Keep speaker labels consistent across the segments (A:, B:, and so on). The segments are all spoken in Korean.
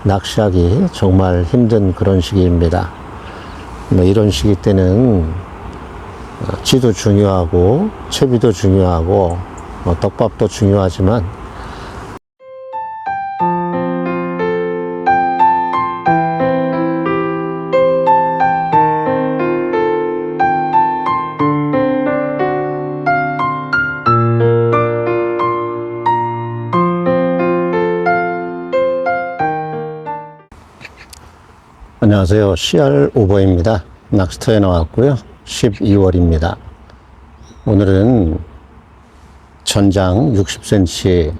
A: 낚시하기 정말 힘든 그런 시기입니다. 이런 시기 때는 찌도 중요하고 채비도 중요하고 떡밥도 중요하지만 안녕하세요. CR 오버입니다. 낚시터에 나왔고요. 12월입니다. 오늘은 전장 60cm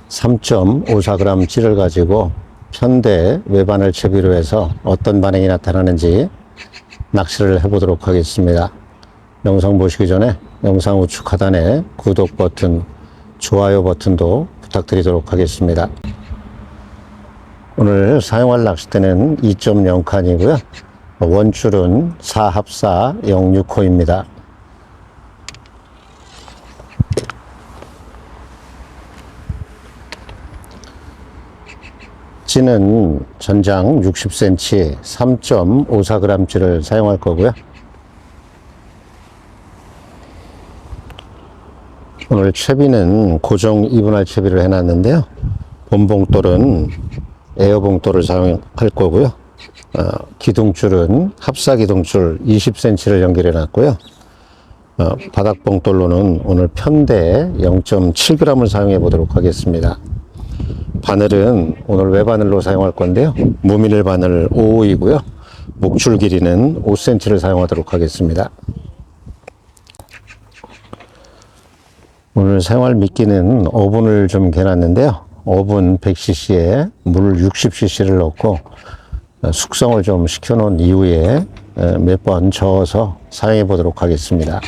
A: 3.54g 찌를 가지고 편대 외바늘 채비로 해서 어떤 반응이 나타나는지 낚시를 해보도록 하겠습니다. 영상 보시기 전에 영상 우측 하단에 구독 버튼, 좋아요 버튼도 부탁드리도록 하겠습니다. 오늘 사용할 낚싯대는 2.0칸이고요. 원줄은 4합사 06호입니다. 찌는 전장 60cm 3.54g 찌를 사용할 거고요. 오늘 채비는 고정 2분할 채비를 해놨는데요. 본봉돌은 에어봉돌을 사용할 거고요. 기둥줄은 합사 기둥줄 20cm를 연결해 놨고요. 바닥봉돌로는 오늘 편대 0.7g을 사용해 보도록 하겠습니다. 바늘은 오늘 외바늘로 사용할 건데요. 무미늘 바늘 5호이고요. 목줄 길이는 5cm를 사용하도록 하겠습니다. 오늘 사용할 미끼는 어분을 좀 개놨는데요. 어분 100cc에 물 60cc를 넣고 숙성을 좀 시켜 놓은 이후에 몇 번 저어서 사용해 보도록 하겠습니다.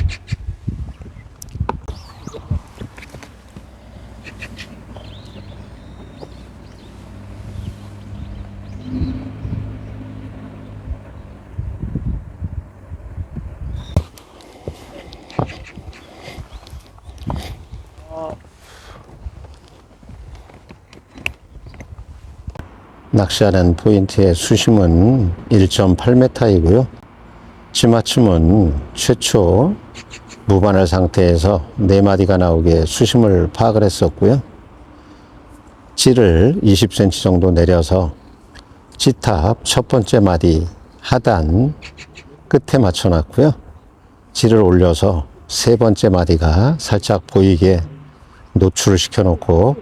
A: 낚시하는 포인트의 수심은 1.8m이고요. 찌맞춤은 최초 무바늘 상태에서 4마디가 나오게 수심을 파악을 했었고요. 찌를 20cm 정도 내려서 찌탑 첫 번째 마디 하단 끝에 맞춰 놨고요. 찌를 올려서 세 번째 마디가 살짝 보이게 노출을 시켜 놓고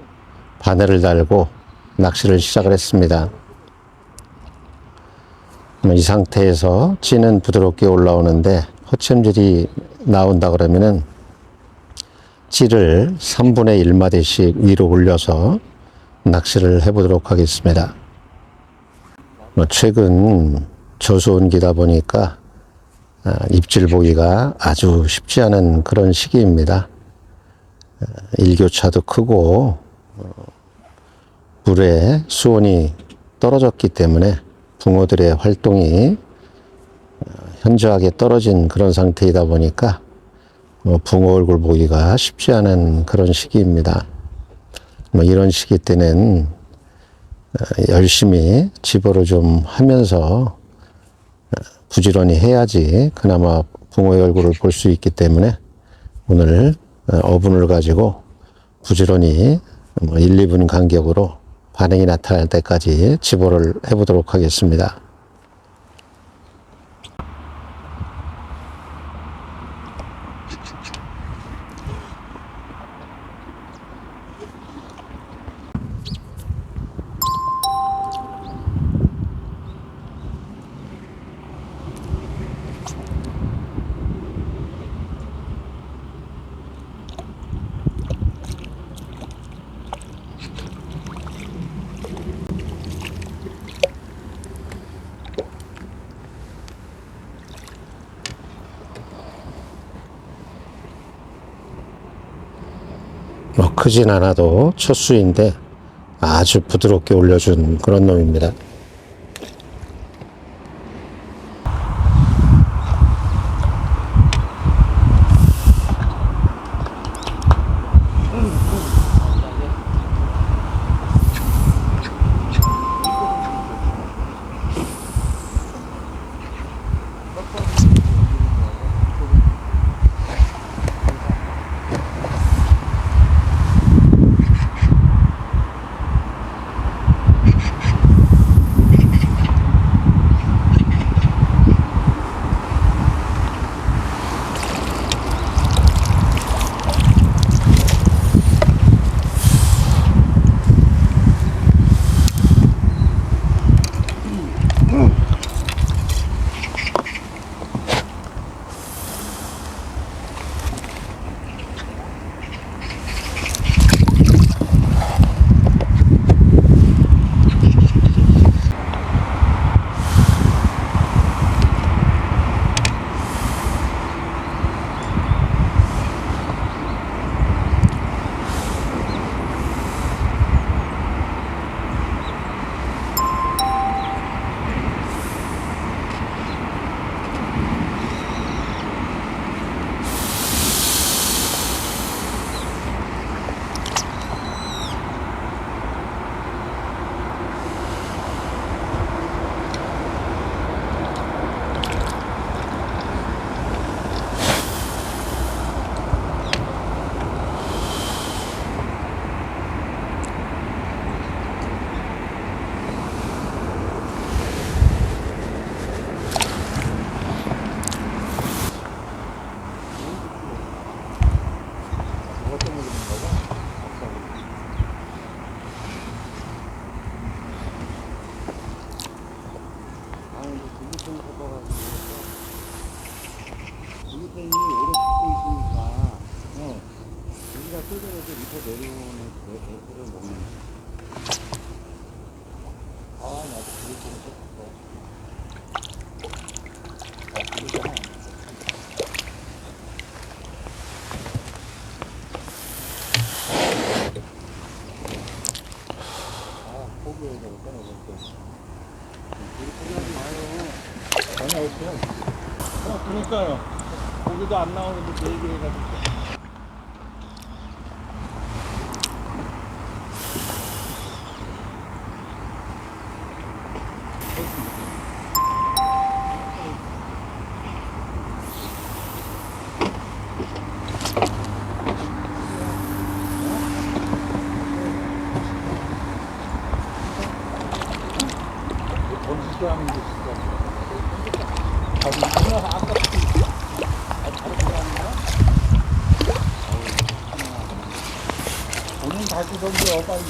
A: 바늘을 달고 낚시를 시작을 했습니다. 이 상태에서 찌는 부드럽게 올라오는데 허챔질이 나온다 그러면은 찌를 3분의 1마디씩 위로 올려서 낚시를 해보도록 하겠습니다. 최근 저수온기다 보니까 입질 보기가 아주 쉽지 않은 그런 시기입니다. 일교차도 크고 물의 수온이 떨어졌기 때문에 붕어들의 활동이 현저하게 떨어진 그런 상태이다 보니까 붕어 얼굴 보기가 쉽지 않은 그런 시기입니다. 이런 시기 때는 열심히 집어를 좀 하면서 부지런히 해야지 그나마 붕어의 얼굴을 볼 수 있기 때문에 오늘 어분을 가지고 부지런히 1, 2분 간격으로 반응이 나타날 때까지 집어를 해보도록 하겠습니다. 크진 않아도 첫 수인데 아주 부드럽게 올려준 그런 놈입니다.
B: 그러니까요. 고기도 안 나오는데 제 얘기해가지고. 번식도 하는 게 진짜. 아까 바로 들어가는 거야? 오늘 다시 던져, 빨리.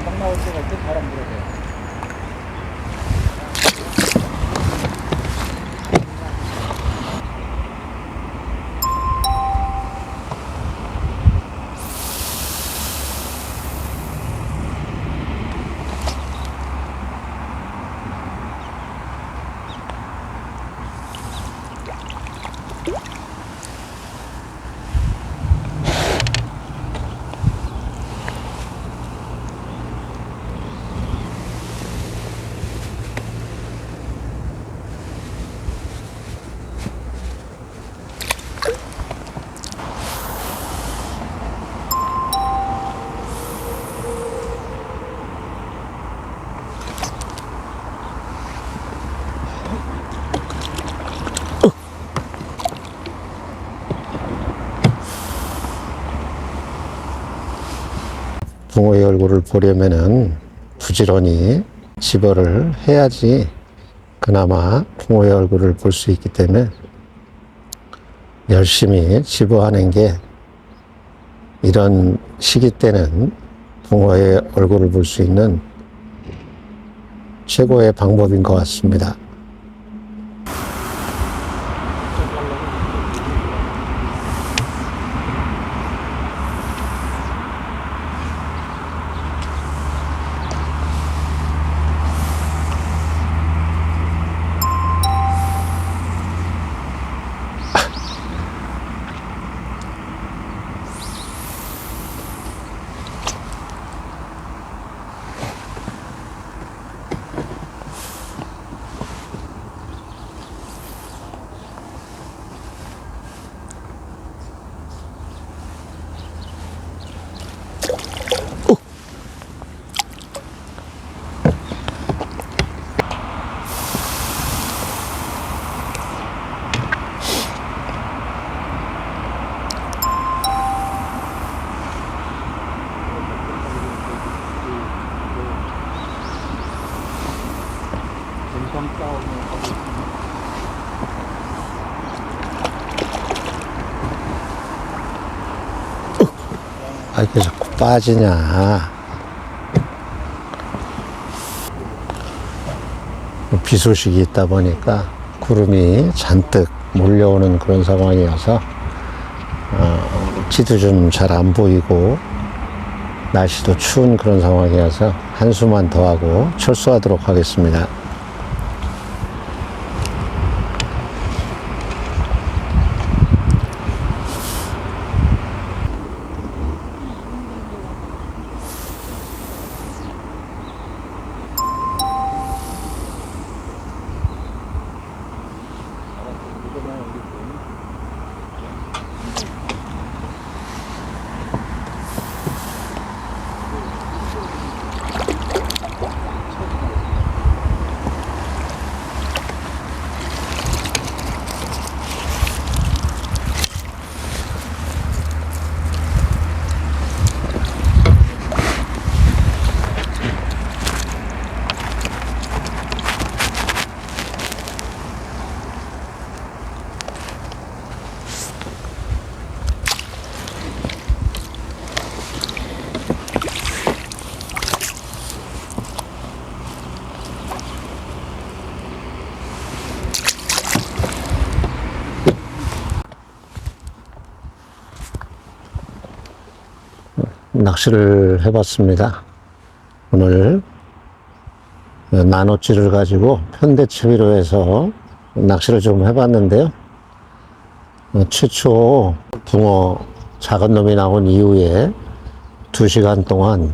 B: 딱 나올 때가 있대, 바람 불어서.
A: 붕어의 얼굴을 보려면은 부지런히 집어를 해야지 그나마 붕어의 얼굴을 볼 수 있기 때문에 열심히 집어하는 게 이런 시기 때는 붕어의 얼굴을 볼 수 있는 최고의 방법인 것 같습니다. 아, 이게 자꾸 빠지냐. 비 소식이 있다 보니까 구름이 잔뜩 몰려오는 그런 상황이어서 지도 좀 잘 안 보이고 날씨도 추운 그런 상황이어서 한수만 더 하고 철수하도록 하겠습니다. 낚시를 해봤습니다. 오늘 나노찌를 가지고 편대치위로 해서 낚시를 좀 해봤는데요. 최초 붕어 작은 놈이 나온 이후에 2시간 동안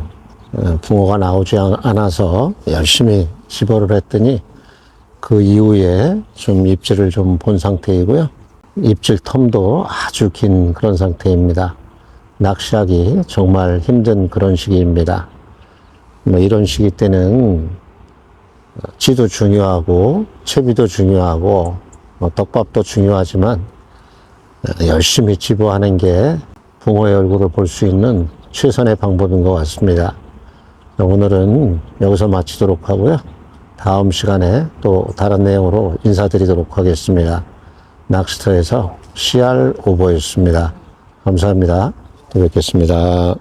A: 붕어가 나오지 않아서 열심히 집어를 했더니 그 이후에 좀 입질을 좀 본 상태이고요. 입질 텀도 아주 긴 그런 상태입니다. 낚시하기 정말 힘든 그런 시기입니다. 이런 시기 때는 찌도 중요하고 채비도 중요하고 떡밥도 중요하지만 열심히 집어하는 게 붕어의 얼굴을 볼 수 있는 최선의 방법인 것 같습니다. 오늘은 여기서 마치도록 하고요. 다음 시간에 또 다른 내용으로 인사드리도록 하겠습니다. 낚시터에서 CR 오버였습니다. 감사합니다. 또 뵙겠습니다.